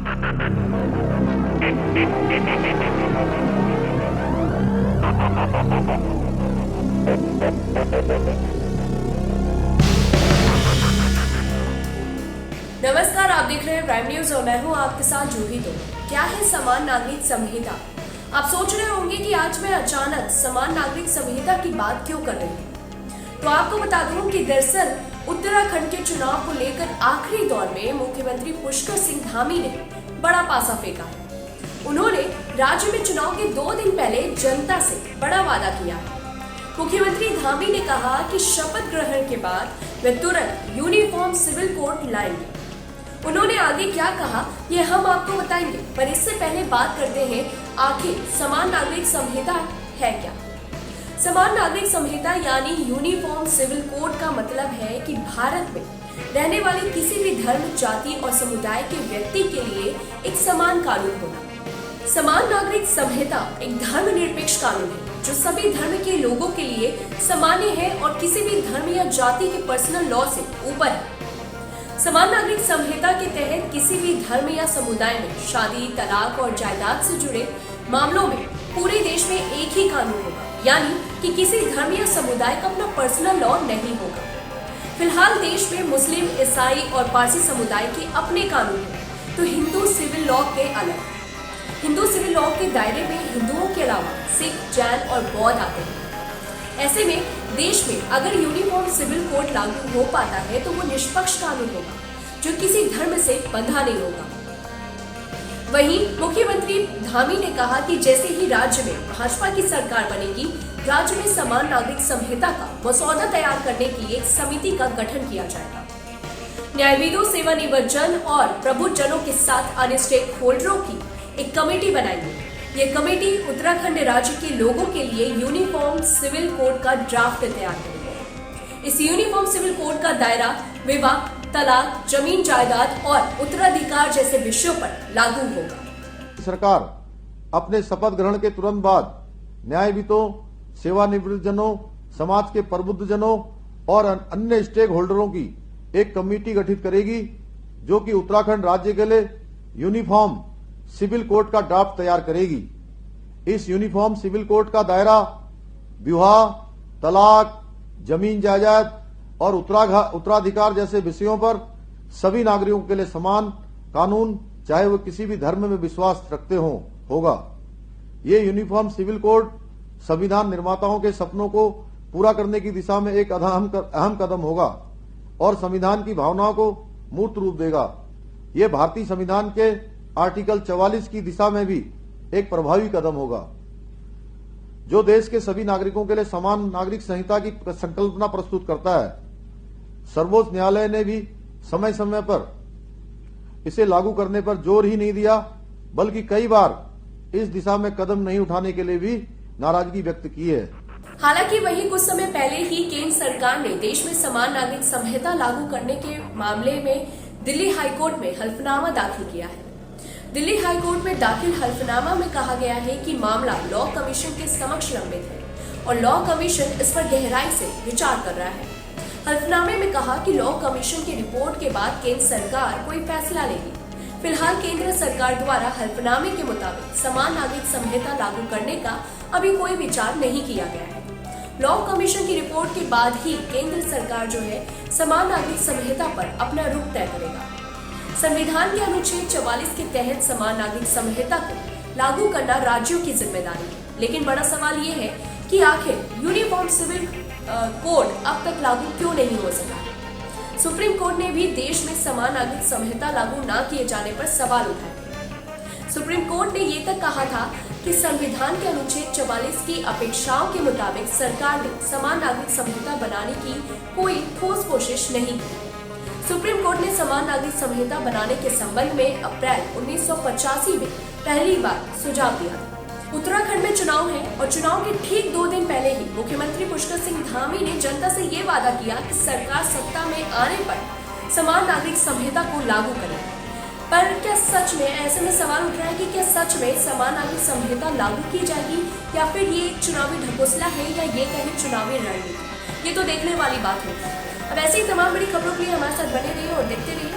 नमस्कार, आप देख रहे हैं प्राइम न्यूज और मैं हूं आपके साथ जूही। तो क्या है समान नागरिक संहिता? आप सोच रहे होंगे कि आज मैं अचानक समान नागरिक संहिता की बात क्यों कर रही हूँ। तो आपको बता दूं कि दरअसल उत्तराखंड के चुनाव को लेकर आखिरी दौर में मुख्यमंत्री पुष्कर सिंह धामी ने बड़ा पासा फेंका है। उन्होंने राज्य में चुनाव के 2 दिन पहले जनता से बड़ा वादा किया है। मुख्यमंत्री धामी ने कहा कि शपथ ग्रहण के बाद वे तुरंत यूनिफॉर्म सिविल कोड लाएंगे। उन्होंने आगे क्या कहा ये हम आपको बताएंगे, पर इससे पहले बात करते हैं आखिर समान नागरिक संहिता है क्या। समान नागरिक संहिता यानी यूनिफॉर्म सिविल कोड का मतलब है कि भारत में रहने वाले किसी भी धर्म, जाति और समुदाय के व्यक्ति के लिए एक समान कानून होना। समान नागरिक संहिता एक धर्मनिरपेक्ष कानून है जो सभी धर्म के लोगों के लिए सामान्य है और किसी भी धर्म या जाति के पर्सनल लॉ से ऊपर है। समान नागरिक संहिता के तहत किसी भी धर्म या समुदाय में शादी, तलाक और जायदाद से जुड़े मामलों में पूरे देश में एक ही कानून होगा, यानी कि किसी धर्म या समुदाय का अपना पर्सनल लॉ नहीं होगा। फिलहाल देश में मुस्लिम, ईसाई और पारसी समुदाय के अपने कानून हैं, तो हिंदू सिविल लॉ के अलग। हिंदू सिविल लॉ के दायरे में हिंदुओं के अलावा सिख, जैन और बौद्ध आते हैं। ऐसे में देश में अगर यूनिफॉर्म सिविल कोड लागू हो पाता है तो वो निष्पक्ष कानून होगा जो किसी धर्म से बंधा नहीं होगा। वहीं मुख्यमंत्री धामी ने कहा कि जैसे ही राज्य में भाजपा की सरकार बनेगी, राज्य में समान नागरिक संहिता का मसौदा तैयार करने के लिए एक समिति का गठन किया जाएगा। न्यायविदों, सेवानिवृत्त और प्रबुद्धजनों के साथ अन्य स्टेक होल्डरों की एक कमेटी बनाएंगे। ये कमेटी उत्तराखंड राज्य के लोगों के लिए यूनिफॉर्म सिविल कोड का ड्राफ्ट तैयार करेगी। इस यूनिफॉर्म सिविल कोड का दायरा विवाह, तलाक, जमीन जायदाद और उत्तराधिकार जैसे विषयों पर लागू होगा। सरकार अपने शपथ ग्रहण के तुरंत बाद न्यायविदों, सेवानिवृत्त जनों, समाज के प्रबुद्ध जनों और अन्य स्टेक होल्डरों की एक कमेटी गठित करेगी जो कि उत्तराखंड राज्य के लिए यूनिफॉर्म सिविल कोड का ड्राफ्ट तैयार करेगी। इस यूनिफॉर्म सिविल कोड का दायरा विवाह, तलाक, जमीन जायदाद और उत्तराधिकार जैसे विषयों पर सभी नागरिकों के लिए समान कानून, चाहे वो किसी भी धर्म में विश्वास रखते हों, होगा। ये यूनिफॉर्म सिविल कोड संविधान निर्माताओं के सपनों को पूरा करने की दिशा में एक अहम कदम होगा और संविधान की भावनाओं को मूर्त रूप देगा। ये भारतीय संविधान के आर्टिकल 44 की दिशा में भी एक प्रभावी कदम होगा जो देश के सभी नागरिकों के लिए समान नागरिक संहिता की संकल्पना प्रस्तुत करता है। सर्वोच्च न्यायालय ने भी समय समय पर इसे लागू करने पर जोर ही नहीं दिया, बल्कि कई बार इस दिशा में कदम नहीं उठाने के लिए भी नाराजगी व्यक्त की है। हालांकि वहीं कुछ समय पहले ही केंद्र सरकार ने देश में समान नागरिक संहिता लागू करने के मामले में दिल्ली हाईकोर्ट में हल्फनामा दाखिल किया है। दिल्ली हाईकोर्ट में दाखिल हल्फनामा में कहा गया है कि मामला लॉ कमीशन के समक्ष लंबित है और लॉ कमीशन इस पर गहराई से विचार कर रहा है। हल्फनामे में कहा कि लॉ कमीशन की रिपोर्ट के बाद केंद्र सरकार कोई फैसला लेगी। फिलहाल केंद्र सरकार द्वारा हल्फनामे के मुताबिक समान नागरिक संहिता लागू करने का अभी कोई विचार नहीं किया गया है। लॉ कमीशन की रिपोर्ट के बाद ही केंद्र सरकार जो है समान नागरिक संहिता पर अपना रुख तय करेगा। संविधान के अनुच्छेद 44 के तहत समान नागरिक संहिता को लागू करना राज्यों की जिम्मेदारी है, लेकिन बड़ा सवाल ये है कि आखिर यूनिफॉर्म सिविल कोड अब तक लागू क्यों नहीं हो सका। सुप्रीम कोर्ट ने भी देश में समान नागरिक संहिता लागू न किए जाने पर सवाल उठाए। सुप्रीम कोर्ट ने ये तक कहा था कि संविधान के अनुच्छेद 44 की अपेक्षाओं के मुताबिक सरकार ने समान नागरिक संहिता बनाने की कोई ठोस कोशिश नहीं की। सुप्रीम कोर्ट ने समान नागरिक संहिता बनाने के संबंध में अप्रैल 1985 में पहली बार सुझाव दिया था। उत्तराखंड में चुनाव है और चुनाव के ठीक 2 दिन पहले ही मुख्यमंत्री पुष्कर सिंह धामी ने जनता से ये वादा किया कि सरकार सत्ता में आने पर समान नागरिक संहिता को लागू करेगी। पर क्या सच में, ऐसे में सवाल उठ रहा है कि क्या सच में समान नागरिक संहिता लागू की जाएगी या फिर ये एक चुनावी ढकोसला है या ये कहीं चुनावी रणनीति। ये तो देखने वाली बात होगी। अब ऐसी ही तमाम बड़ी खबरों के लिए हमारे साथ बने रहिए और देखते रहिए